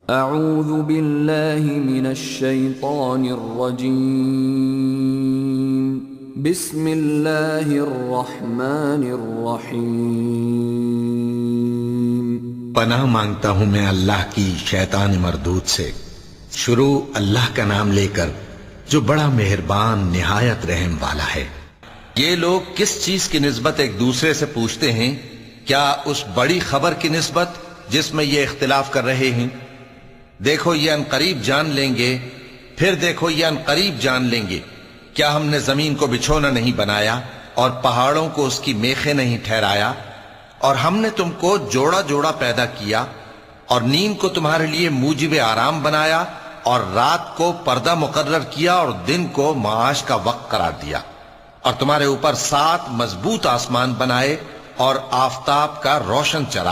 اعوذ باللہ من الشیطان الرجیم بسم اللہ الرحمن الرحیم پناہ مانگتا ہوں میں اللہ کی شیطان مردود سے۔ شروع اللہ کا نام لے کر جو بڑا مہربان نہایت رحم والا ہے۔ یہ لوگ کس چیز کی نسبت ایک دوسرے سے پوچھتے ہیں؟ کیا اس بڑی خبر کی نسبت جس میں یہ اختلاف کر رہے ہیں؟ دیکھو یہ عنقریب جان لیں گے، پھر دیکھو یہ عنقریب جان لیں گے۔ کیا ہم نے زمین کو بچھونا نہیں بنایا اور پہاڑوں کو اس کی میخیں نہیں ٹھہرایا؟ اور ہم نے تم کو جوڑا جوڑا پیدا کیا اور نیند کو تمہارے لیے موجب آرام بنایا اور رات کو پردہ مقرر کیا اور دن کو معاش کا وقت قرار دیا، اور تمہارے اوپر 7 مضبوط آسمان بنائے اور آفتاب کا روشن چراغ